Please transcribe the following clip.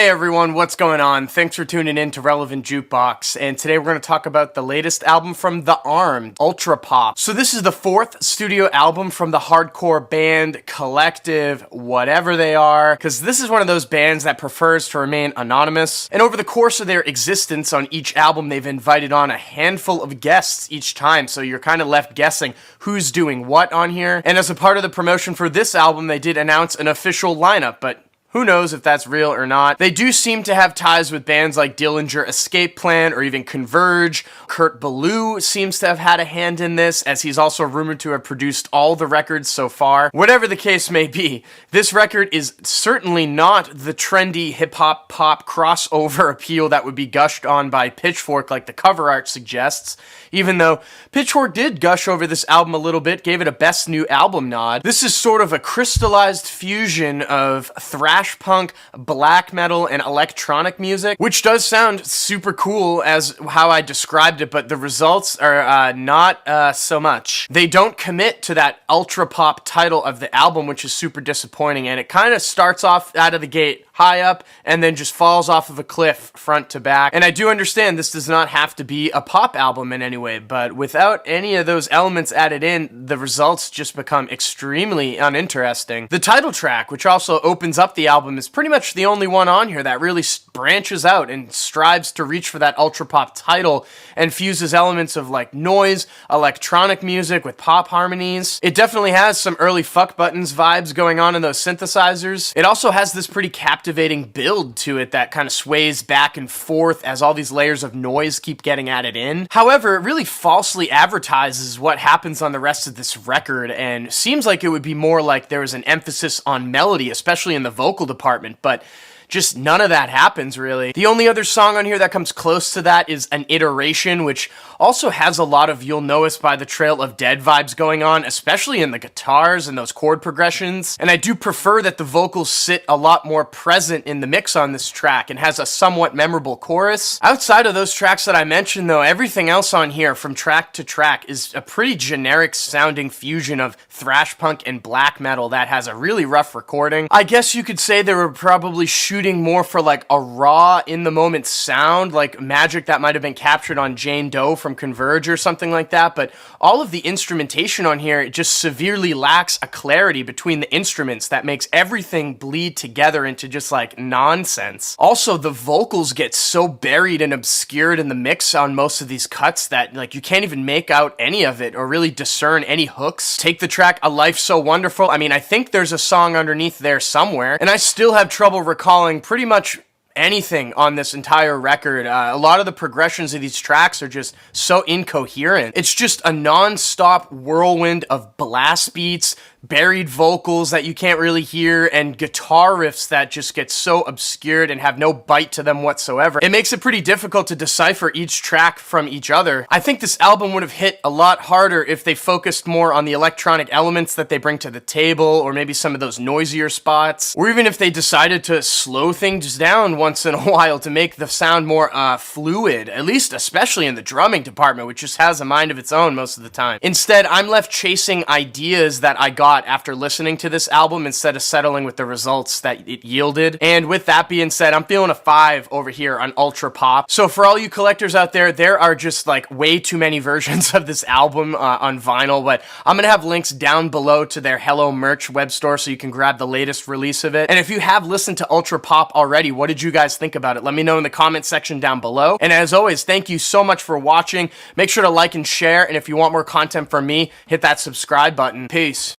Hey everyone, what's going on? Thanks for tuning in to Relevant Jukebox, and today we're going to talk about the latest album from The Armed, ULTRAPOP. So this is the fourth studio album from the hardcore band, collective, whatever they are, because this is one of those bands that prefers to remain anonymous, and over the course of their existence on each album, they've invited on a handful of guests each time, so you're kind of left guessing who's doing what on here, and as a part of the promotion for this album, they did announce an official lineup, but who knows if that's real or not. They do seem to have ties with bands like Dillinger Escape Plan or even Converge. Kurt Ballou seems to have had a hand in this, as he's also rumored to have produced all the records so far. Whatever the case may be, this record is certainly not the trendy hip-hop pop crossover appeal that would be gushed on by Pitchfork like the cover art suggests, even though Pitchfork did gush over this album a little bit, gave it a Best New Album nod. This is sort of a crystallized fusion of thrash punk, black metal, and electronic music, which does sound super cool as how I described it, but the results are not so much. They don't commit to that ULTRAPOP title of the album, which is super disappointing, and it kind of starts off out of the gate high up and then just falls off of a cliff front to back. And I do understand this does not have to be a pop album in any way, but without any of those elements added in, the results just become extremely uninteresting. The title track, which also opens up the album, is pretty much the only one on here that really branches out and strives to reach for that ULTRAPOP title and fuses elements of like noise, electronic music with pop harmonies. It definitely has some early fuck buttons vibes going on in those synthesizers. It also has this pretty captivating build to it that kind of sways back and forth as all these layers of noise keep getting added in. However, it really falsely advertises what happens on the rest of this record and seems like it would be more like there was an emphasis on melody, especially in the vocal department, but just none of that happens, really. The only other song on here that comes close to that is An Iteration, which also has a lot of You'll Know Us by the Trail of Dead vibes going on, especially in the guitars and those chord progressions. And I do prefer that the vocals sit a lot more present in the mix on this track and has a somewhat memorable chorus. Outside of those tracks that I mentioned, though, everything else on here from track to track is a pretty generic sounding fusion of thrash punk and black metal that has a really rough recording. I guess you could say they were probably shooting more for like a raw in the moment sound, like magic that might have been captured on Jane Doe from Converge or something like that, but all of the instrumentation on here, it just severely lacks a clarity between the instruments that makes everything bleed together into just like nonsense. Also, the vocals get so buried and obscured in the mix on most of these cuts that like you can't even make out any of it or really discern any hooks. Take the track A Life So Wonderful. I mean, I think there's a song underneath there somewhere, and I still have trouble recalling pretty much anything on this entire record. A lot of the progressions of these tracks are just so incoherent. It's just a non-stop whirlwind of blast beats, buried vocals that you can't really hear, and guitar riffs that just get so obscured and have no bite to them whatsoever. It makes it pretty difficult to decipher each track from each other. I think this album would have hit a lot harder if they focused more on the electronic elements that they bring to the table, or maybe some of those noisier spots, or even if they decided to slow things down once in a while to make the sound more fluid, at least especially in the drumming department, which just has a mind of its own most of the time. Instead, I'm left chasing ideas that I got after listening to this album instead of settling with the results that it yielded. And with that being said, I'm feeling a 5 over here on ULTRAPOP. So for all you collectors out there, there are just like way too many versions of this album on vinyl, but I'm gonna have links down below to their Hello Merch web store so you can grab the latest release of it. And if you have listened to ULTRAPOP already, what did you guys think about it? Let me know in the comment section down below. And as always, thank you so much for watching. Make sure to like and share, and if you want more content from me, hit that subscribe button. Peace.